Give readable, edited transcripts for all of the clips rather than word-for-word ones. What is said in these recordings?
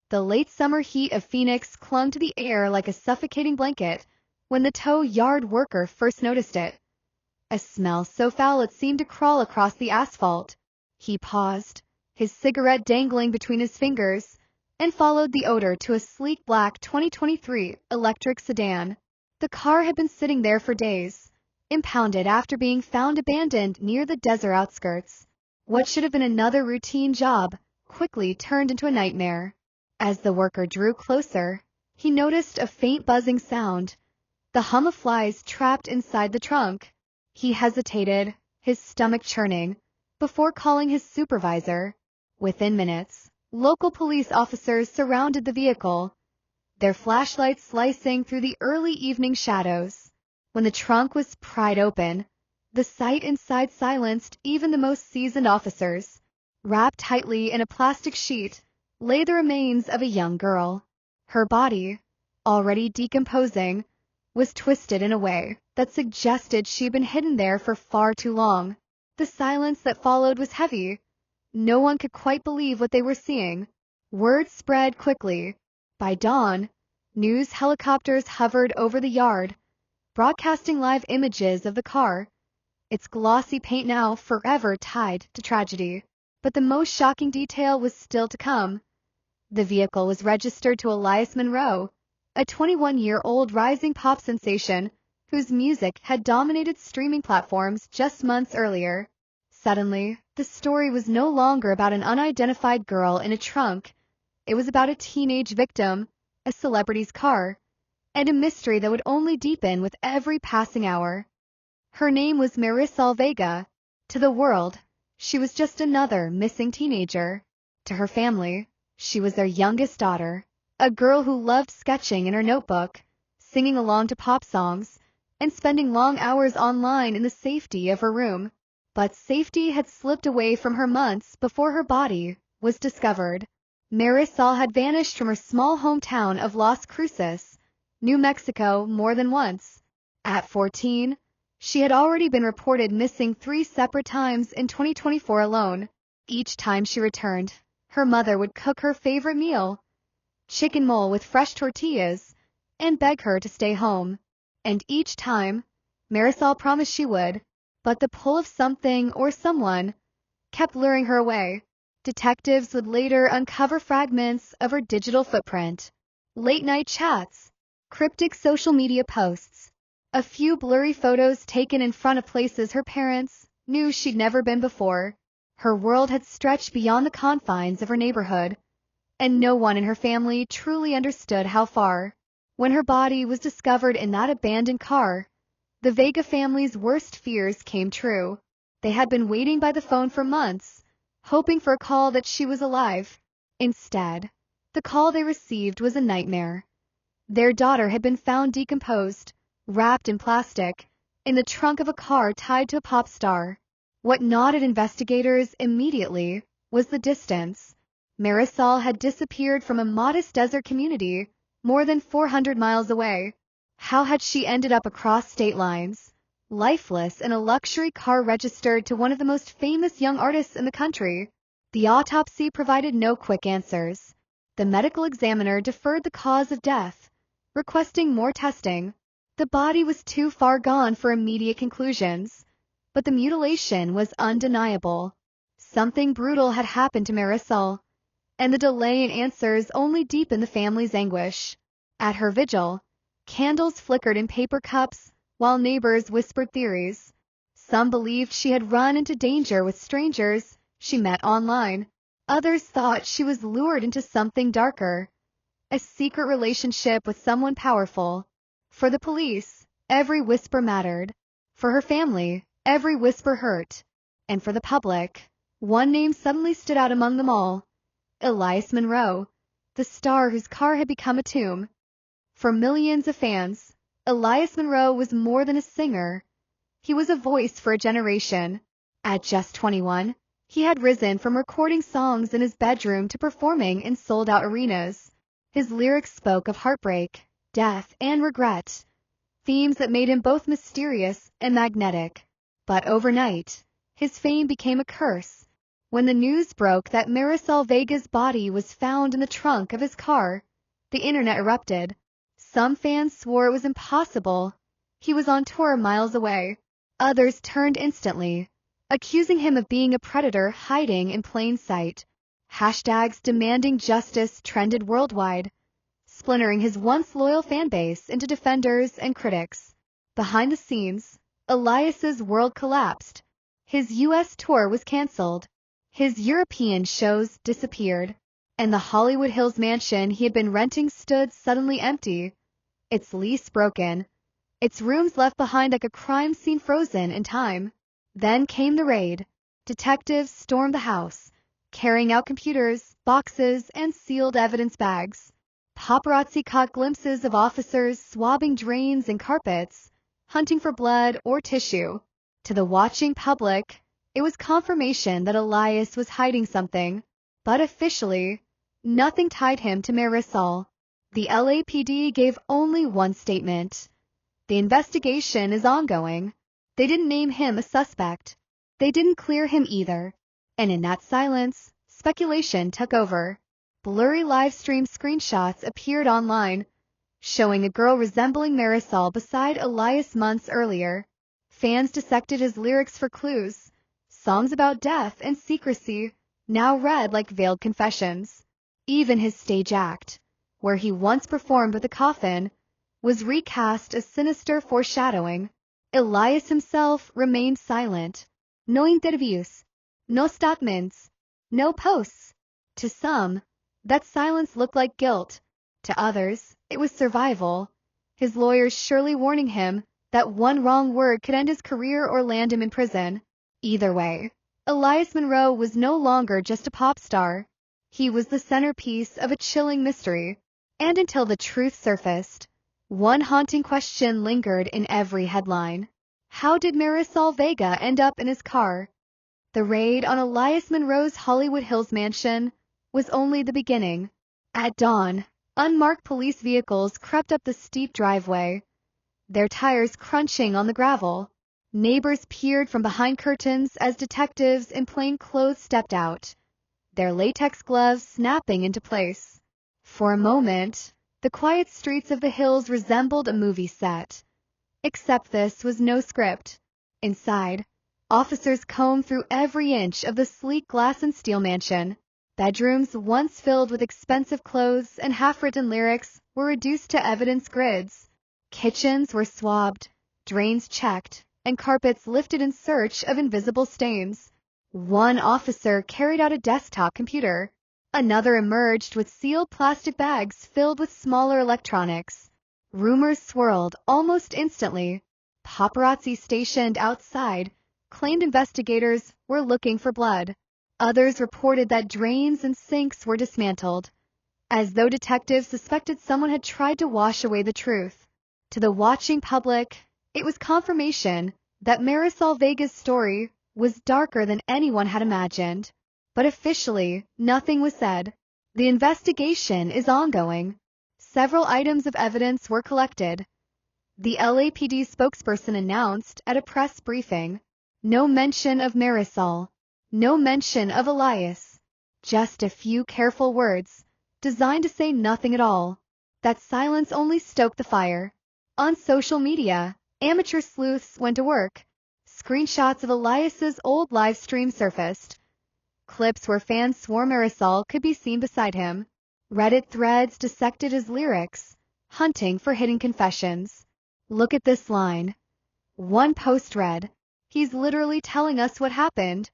The late summer heat of Phoenix clung to the air like a suffocating blanket when the tow yard worker first noticed it. A smell so foul it seemed to crawl across the asphalt. He paused, his cigarette dangling between his fingers, and followed the odor to a sleek black 2023 electric sedan. The car had been sitting there for days, impounded after being found abandoned near the desert outskirts. What should have been another routine job quickly turned into a nightmare. As the worker drew closer, he noticed a faint buzzing sound, the hum of flies trapped inside the trunk. He hesitated, his stomach churning, before calling his supervisor. Within minutes, local police officers surrounded the vehicle, their flashlights slicing through the early evening shadows. When the trunk was pried open, the sight inside silenced even the most seasoned officers. Wrapped tightly in a plastic sheet lay the remains of a young girl. Her body, already decomposing, was twisted in a way that suggested she'd been hidden there for far too long. The silence that followed was heavy. No one could quite believe what they were seeing. Word spread quickly. By dawn, news helicopters hovered over the yard, broadcasting live images of the car, its glossy paint now forever tied to tragedy. But the most shocking detail was still to come. The vehicle was registered to Elias Monroe, a 21-year-old rising pop sensation whose music had dominated streaming platforms just months earlier. Suddenly, the story was no longer about an unidentified girl in a trunk. It was about a teenage victim, a celebrity's car, and a mystery that would only deepen with every passing hour. Her name was Marisol Vega. To the world, she was just another missing teenager. To her family, she was their youngest daughter, a girl who loved sketching in her notebook, singing along to pop songs, and spending long hours online in the safety of her room. But safety had slipped away from her months before her body was discovered. Marisol had vanished from her small hometown of Las Cruces, New Mexico, more than once. At 14, she had already been reported missing 3 separate times in 2024 alone. Each time she returned, her mother would cook her favorite meal, chicken mole with fresh tortillas, and beg her to stay home. And each time, Marisol promised she would, but the pull of something or someone kept luring her away. Detectives would later uncover fragments of her digital footprint, late-night chats, cryptic social media posts, a few blurry photos taken in front of places her parents knew she'd never been before. Her world had stretched beyond the confines of her neighborhood, and no one in her family truly understood how far. When her body was discovered in that abandoned car, the Vega family's worst fears came true. They had been waiting by the phone for months, hoping for a call that she was alive. Instead, the call they received was a nightmare. Their daughter had been found decomposed, wrapped in plastic, in the trunk of a car tied to a pop star. What gnawed at investigators immediately was the distance. Marisol had disappeared from a modest desert community more than 400 miles away. How had she ended up across state lines, lifeless in a luxury car registered to one of the most famous young artists in the country? The autopsy provided no quick answers. The medical examiner deferred the cause of death, requesting more testing. The body was too far gone for immediate conclusions, but the mutilation was undeniable. Something brutal had happened to Marisol, and the delay in answers only deepened the family's anguish. At her vigil, candles flickered in paper cups while neighbors whispered theories. Some believed she had run into danger with strangers she met online. Others thought she was lured into something darker, a secret relationship with someone powerful. For the police, every whisper mattered. For her family, every whisper hurt. And for the public, one name suddenly stood out among them all: Elias Monroe, the star whose car had become a tomb. For millions of fans, Elias Monroe was more than a singer. He was a voice for a generation. At just 21, he had risen from recording songs in his bedroom to performing in sold-out arenas. His lyrics spoke of heartbreak, death, and regret, themes that made him both mysterious and magnetic. But overnight, his fame became a curse. When the news broke that Marisol Vega's body was found in the trunk of his car, the internet erupted. Some fans swore it was impossible. He was on tour miles away. Others turned instantly, accusing him of being a predator hiding in plain sight. Hashtags demanding justice trended worldwide, splintering his once loyal fan base into defenders and critics. Behind the scenes, Elias's world collapsed. His U.S. tour was canceled. His European shows disappeared. And the Hollywood Hills mansion he had been renting stood suddenly empty, its lease broken, its rooms left behind like a crime scene frozen in time. Then came the raid. Detectives stormed the house, carrying out computers, boxes, and sealed evidence bags. Paparazzi caught glimpses of officers swabbing drains and carpets, hunting for blood or tissue. To the watching public, it was confirmation that Elias was hiding something. But officially, nothing tied him to Marisol. The LAPD gave only one statement. The investigation is ongoing. They didn't name him a suspect. They didn't clear him either. And in that silence, speculation took over. Blurry live stream screenshots appeared online, showing a girl resembling Marisol beside Elias months earlier. Fans dissected his lyrics for clues. Songs about death and secrecy now read like veiled confessions. Even his stage act, where he once performed with a coffin, was recast as sinister foreshadowing. Elias himself remained silent. No interviews, no statements, no posts. To some, that silence looked like guilt. To others, it was survival. His lawyers surely warning him that one wrong word could end his career or land him in prison. Either way, Elias Monroe was no longer just a pop star. He was the centerpiece of a chilling mystery. And until the truth surfaced, one haunting question lingered in every headline. How did Marisol Vega end up in his car? The raid on Elias Monroe's Hollywood Hills mansion was only the beginning. At dawn, unmarked police vehicles crept up the steep driveway, their tires crunching on the gravel. Neighbors peered from behind curtains as detectives in plain clothes stepped out, their latex gloves snapping into place. For a moment, the quiet streets of the hills resembled a movie set. Except this was no script. Inside, officers combed through every inch of the sleek glass and steel mansion. Bedrooms once filled with expensive clothes and half-written lyrics were reduced to evidence grids. Kitchens were swabbed, drains checked, and carpets lifted in search of invisible stains. One officer carried out a desktop computer. Another emerged with sealed plastic bags filled with smaller electronics. Rumors swirled almost instantly. Paparazzi stationed outside claimed investigators were looking for blood. Others reported that drains and sinks were dismantled, as though detectives suspected someone had tried to wash away the truth. To the watching public, it was confirmation that Marisol Vega's story was darker than anyone had imagined. But officially, nothing was said. The investigation is ongoing. Several items of evidence were collected. The LAPD spokesperson announced at a press briefing, no mention of Marisol, no mention of Elias, just a few careful words, designed to say nothing at all. That silence only stoked the fire. On social media, amateur sleuths went to work. Screenshots of Elias's old live stream surfaced. Clips where fans swore Marisol could be seen beside him. Reddit threads dissected his lyrics, hunting for hidden confessions. Look at this line. One post read, "He's literally telling us what happened."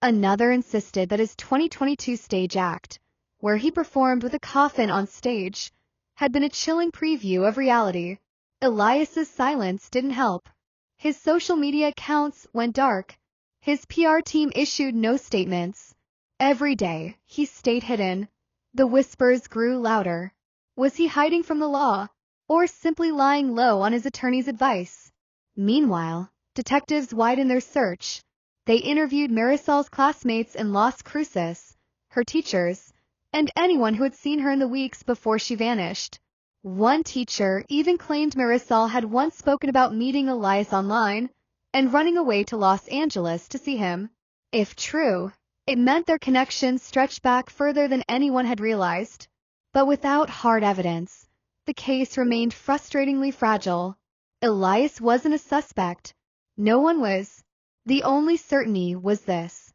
Another insisted that his 2022 stage act, where he performed with a coffin on stage, had been a chilling preview of reality. Elias's silence didn't help. His social media accounts went dark. His PR team issued no statements. Every day, he stayed hidden. The whispers grew louder. Was he hiding from the law, or simply lying low on his attorney's advice? Meanwhile, detectives widened their search. They interviewed Marisol's classmates in Las Cruces, her teachers, and anyone who had seen her in the weeks before she vanished. One teacher even claimed Marisol had once spoken about meeting Elias online and running away to Los Angeles to see him. If true, It meant their connection stretched back further than anyone had realized. But without hard evidence, the case remained frustratingly fragile. Elias wasn't a suspect. No one was. The only certainty was this: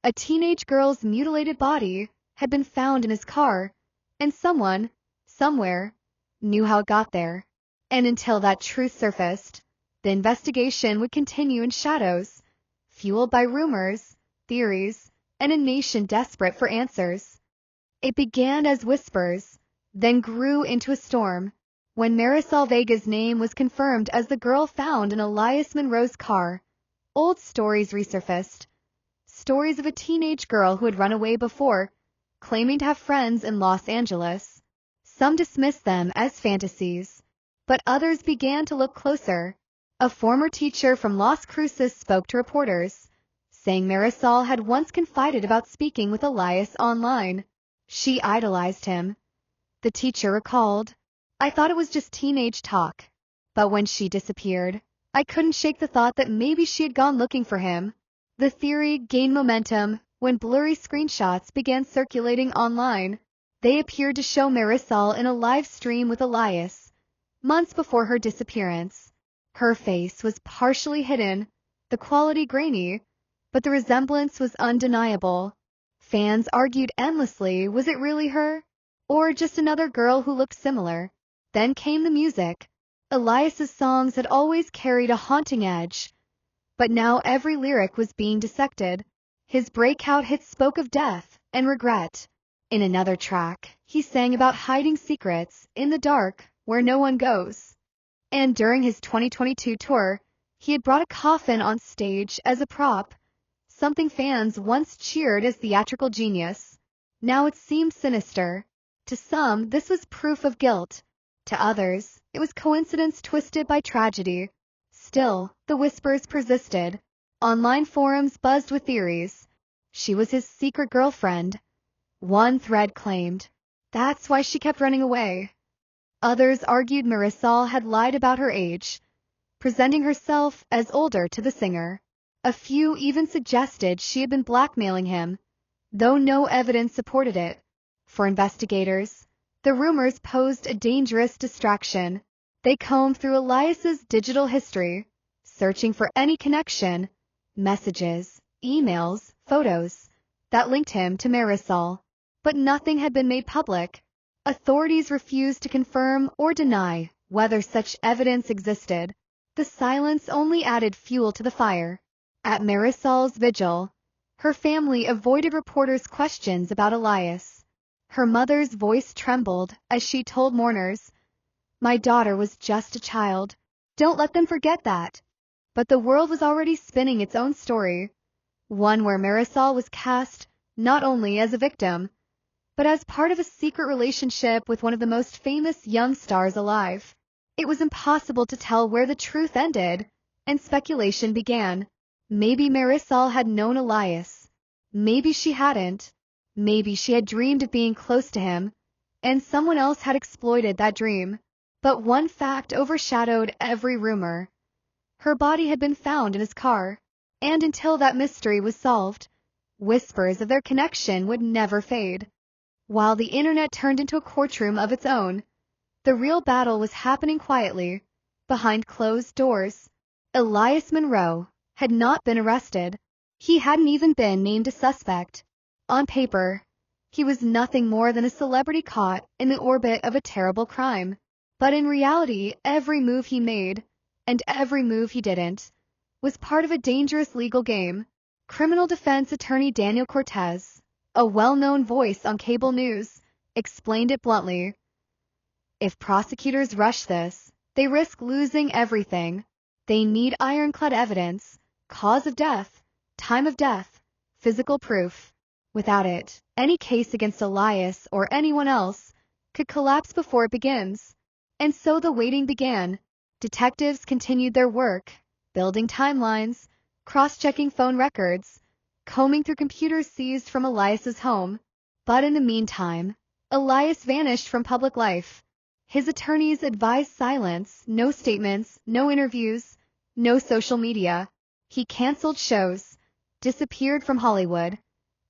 a teenage girl's mutilated body had been found in his car, and someone, somewhere, knew how it got there. And until that truth surfaced, the investigation would continue in shadows, fueled by rumors, theories, and a nation desperate for answers. It began as whispers, then grew into a storm, when Marisol Vega's name was confirmed as the girl found in Elias Monroe's car. Old stories resurfaced. Stories of a teenage girl who had run away before, claiming to have friends in Los Angeles. Some dismissed them as fantasies, but others began to look closer. A former teacher from Las Cruces spoke to reporters, saying Marisol had once confided about speaking with Elias online. She idolized him. The teacher recalled, "I thought it was just teenage talk. But when she disappeared, I couldn't shake the thought that maybe she had gone looking for him." The theory gained momentum when blurry screenshots began circulating online. They appeared to show Marisol in a live stream with Elias, months before her disappearance. Her face was partially hidden, the quality grainy, but the resemblance was undeniable. Fans argued endlessly, was it really her? Or just another girl who looked similar? Then came the music. Elias's songs had always carried a haunting edge, but now every lyric was being dissected. His breakout hits spoke of death and regret. In another track, he sang about hiding secrets in the dark where no one goes. And during his 2022 tour, he had brought a coffin on stage as a prop, something fans once cheered as theatrical genius. Now it seemed sinister. To some, this was proof of guilt. To others, it was coincidence twisted by tragedy. Still, the whispers persisted. Online forums buzzed with theories. She was his secret girlfriend. One thread claimed, that's why she kept running away. Others argued Marisol had lied about her age, presenting herself as older to the singer. A few even suggested she had been blackmailing him, though no evidence supported it. For investigators, the rumors posed a dangerous distraction. They combed through Elias's digital history, searching for any connection, messages, emails, photos, that linked him to Marisol. But nothing had been made public. Authorities refused to confirm or deny whether such evidence existed. The silence only added fuel to the fire. At Marisol's vigil, her family avoided reporters' questions about Elias. Her mother's voice trembled as she told mourners, "My daughter was just a child. Don't let them forget that." But the world was already spinning its own story, one where Marisol was cast not only as a victim, but as part of a secret relationship with one of the most famous young stars alive. It was impossible to tell where the truth ended, and speculation began. Maybe Marisol had known Elias. Maybe she hadn't. Maybe she had dreamed of being close to him, and someone else had exploited that dream. But one fact overshadowed every rumor. Her body had been found in his car, and until that mystery was solved, whispers of their connection would never fade. While the internet turned into a courtroom of its own, the real battle was happening quietly, behind closed doors. Elias Monroe had not been arrested. He hadn't even been named a suspect. On paper, he was nothing more than a celebrity caught in the orbit of a terrible crime. But in reality, every move he made, and every move he didn't, was part of a dangerous legal game. Criminal defense attorney Daniel Cortez, a well-known voice on cable news, explained it bluntly. If prosecutors rush this, they risk losing everything. They need ironclad evidence, cause of death, time of death, physical proof. Without it, any case against Elias or anyone else could collapse before it begins. And so the waiting began. Detectives continued their work, building timelines, cross-checking phone records, combing through computers seized from Elias's home. But in the meantime, Elias vanished from public life. His attorneys advised silence, no statements, no interviews, no social media. He canceled shows, disappeared from Hollywood,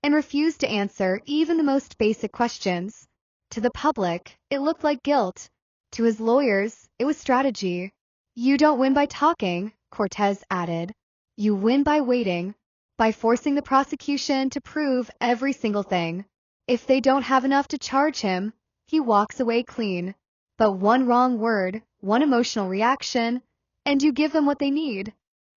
and refused to answer even the most basic questions. To the public, it looked like guilt. To his lawyers, it was strategy. You don't win by talking, Cortez added. You win by waiting, by forcing the prosecution to prove every single thing. If they don't have enough to charge him, he walks away clean. But one wrong word, one emotional reaction, and you give them what they need.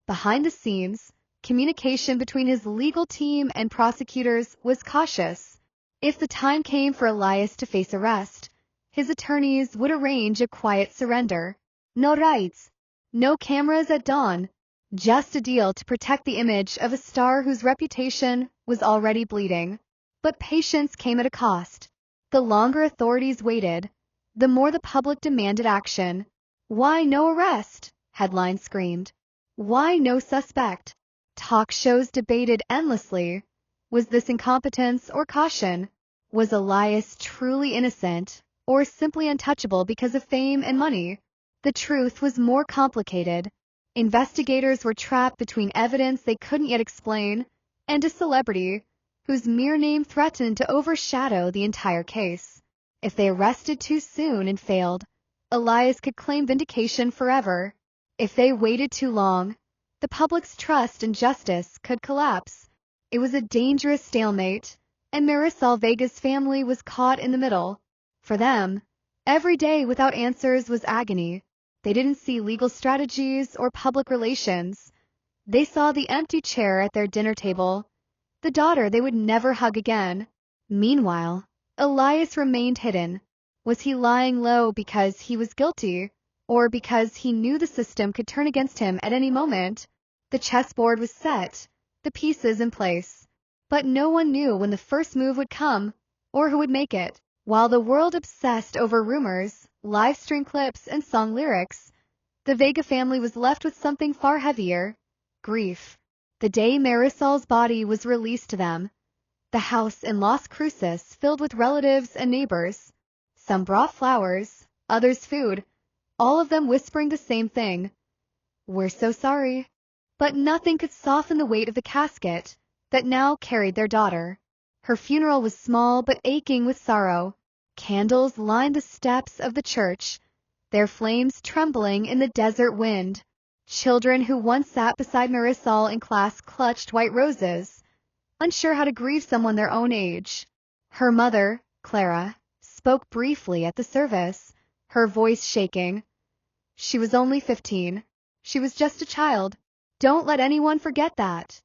Behind the scenes, communication between his legal team and prosecutors was cautious. If the time came for Elias to face arrest, his attorneys would arrange a quiet surrender. No rights, no cameras at dawn, just a deal to protect the image of a star whose reputation was already bleeding. But patience came at a cost. The longer authorities waited, the more the public demanded action. Why no arrest? Headlines screamed. Why no suspect? Talk shows debated endlessly. Was this incompetence or caution? Was Elias truly innocent, or simply untouchable because of fame and money? The truth was more complicated. Investigators were trapped between evidence they couldn't yet explain and a celebrity whose mere name threatened to overshadow the entire case. If they arrested too soon and failed, Elias could claim vindication forever. If they waited too long, the public's trust in justice could collapse. It was a dangerous stalemate, and Marisol Vega's family was caught in the middle. For them, every day without answers was agony. They didn't see legal strategies or public relations. They saw the empty chair at their dinner table, the daughter they would never hug again. Meanwhile, Elias remained hidden. Was he lying low because he was guilty, or because he knew the system could turn against him at any moment? The chessboard was set, the pieces in place. But no one knew when the first move would come, or who would make it. While the world obsessed over rumors, live stream clips, and song lyrics, the Vega family was left with something far heavier: grief. The day Marisol's body was released to them, the house in Las Cruces filled with relatives and neighbors. Some brought flowers, others food, all of them whispering the same thing: "We're so sorry." But nothing could soften the weight of the casket that now carried their daughter. Her funeral was small but aching with sorrow. Candles lined the steps of the church, their flames trembling in the desert wind. Children who once sat beside Marisol in class clutched white roses, unsure how to grieve someone their own age. Her mother, Clara, spoke briefly at the service, her voice shaking. She was only 15. She was just a child. Don't let anyone forget that.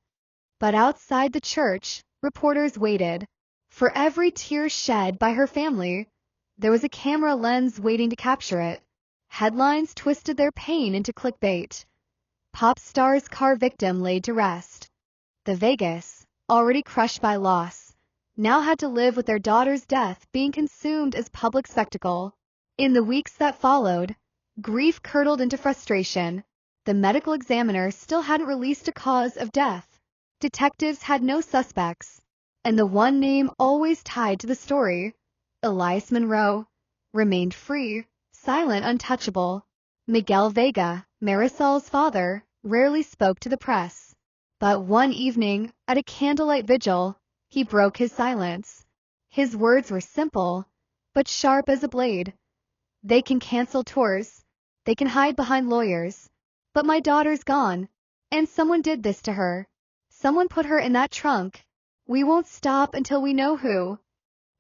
But outside the church, reporters waited. For every tear shed by her family, there was a camera lens waiting to capture it. Headlines twisted their pain into clickbait. Pop star's car victim laid to rest. The Vegas, already crushed by loss, now had to live with their daughter's death being consumed as public spectacle. In the weeks that followed, grief curdled into frustration. The medical examiner still hadn't released a cause of death. Detectives had no suspects, and the one name always tied to the story, Elias Monroe, remained free, silent, untouchable. Miguel Vega, Marisol's father, rarely spoke to the press. But one evening, at a candlelight vigil, he broke his silence. His words were simple, but sharp as a blade. "They can cancel tours. They can hide behind lawyers. But my daughter's gone, and someone did this to her. Someone put her in that trunk. We won't stop until we know who."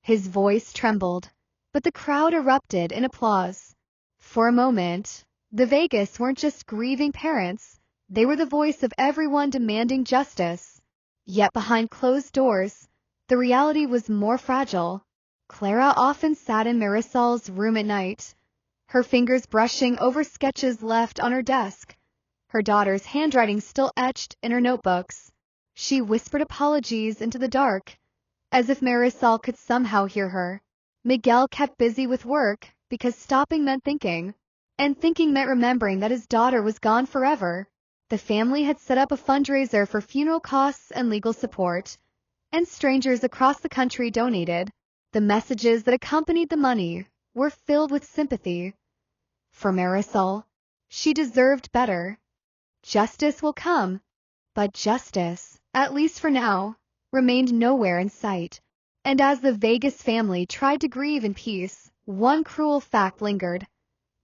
His voice trembled, but the crowd erupted in applause. For a moment, the Vegas weren't just grieving parents. They were the voice of everyone demanding justice. Yet behind closed doors, the reality was more fragile. Clara often sat in Marisol's room at night, her fingers brushing over sketches left on her desk, her daughter's handwriting still etched in her notebooks. She whispered apologies into the dark, as if Marisol could somehow hear her. Miguel kept busy with work because stopping meant thinking, and thinking meant remembering that his daughter was gone forever. The family had set up a fundraiser for funeral costs and legal support, and strangers across the country donated. The messages that accompanied the money were filled with sympathy. For Marisol, she deserved better. Justice will come, but justice, at least for now, remained nowhere in sight. And as the Vegas family tried to grieve in peace, one cruel fact lingered.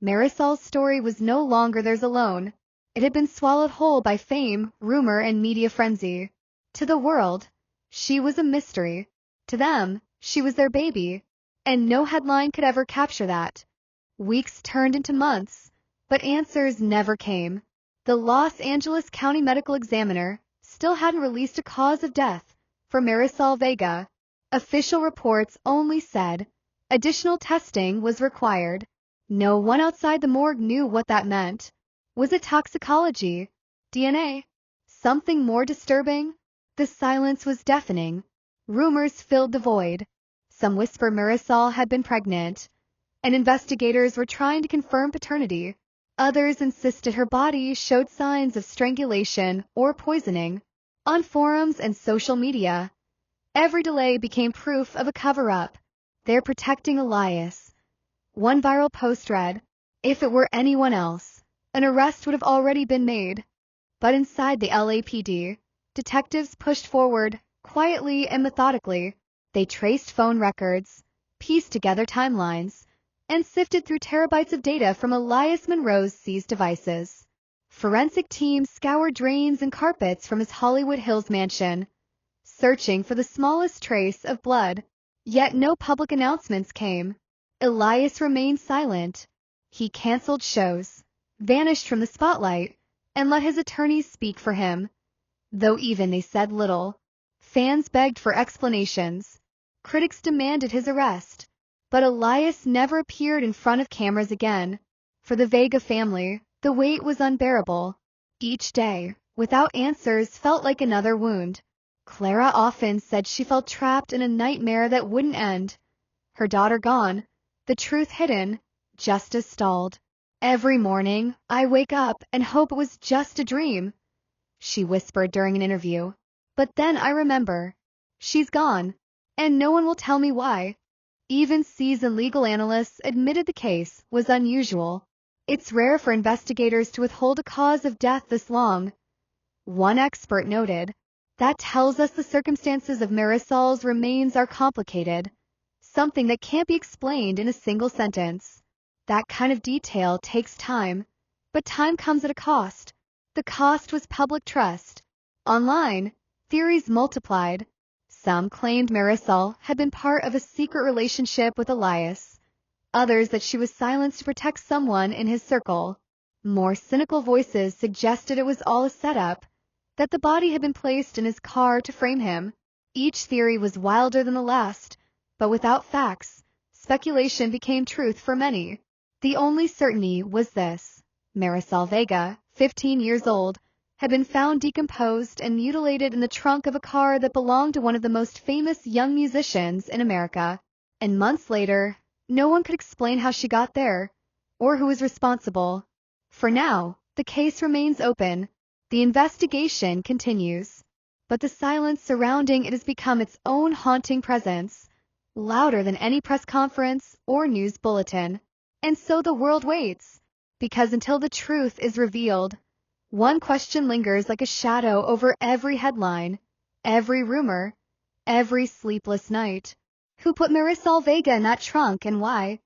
Marisol's story was no longer theirs alone. It had been swallowed whole by fame, rumor, and media frenzy. To the world, she was a mystery. To them, she was their baby. And no headline could ever capture that. Weeks turned into months, but answers never came. The Los Angeles County Medical Examiner still hadn't released a cause of death for Marisol Vega. Official reports only said additional testing was required. No one outside the morgue knew what that meant. Was it toxicology? DNA? Something more disturbing? The silence was deafening. Rumors filled the void. Some whispered Marisol had been pregnant, and investigators were trying to confirm paternity. Others insisted her body showed signs of strangulation or poisoning. On forums and social media, every delay became proof of a cover-up. They're protecting Elias. One viral post read, "If it were anyone else, an arrest would have already been made." But inside the LAPD, detectives pushed forward, quietly and methodically. They traced phone records, pieced together timelines, and sifted through terabytes of data from Elias Monroe's seized devices. Forensic teams scoured drains and carpets from his Hollywood Hills mansion, searching for the smallest trace of blood. Yet no public announcements came. Elias remained silent. He canceled shows, vanished from the spotlight, and let his attorneys speak for him. Though even they said little. Fans begged for explanations. Critics demanded his arrest. But Elias never appeared in front of cameras again. For the Vega family, the wait was unbearable. Each day, without answers, felt like another wound. Clara often said she felt trapped in a nightmare that wouldn't end. Her daughter gone, the truth hidden, justice stalled. "Every morning, I wake up and hope it was just a dream," she whispered during an interview. "But then I remember. She's gone, and no one will tell me why." Even seasoned legal analysts admitted the case was unusual. It's rare for investigators to withhold a cause of death this long. One expert noted, "That tells us the circumstances of Marisol's remains are complicated, something that can't be explained in a single sentence." That kind of detail takes time, but time comes at a cost. The cost was public trust. Online, theories multiplied. Some claimed Marisol had been part of a secret relationship with Elias, others that she was silenced to protect someone in his circle. More cynical voices suggested it was all a setup, that the body had been placed in his car to frame him. Each theory was wilder than the last, but without facts, speculation became truth for many. The only certainty was this: Marisol Vega, 15 years old, had been found decomposed and mutilated in the trunk of a car that belonged to one of the most famous young musicians in America. And months later, no one could explain how she got there, or who was responsible. For now, the case remains open. The investigation continues. But the silence surrounding it has become its own haunting presence, louder than any press conference or news bulletin. And so the world waits, because until the truth is revealed, one question lingers like a shadow over every headline, every rumor, every sleepless night. Who put Marisol Vega in that trunk and why?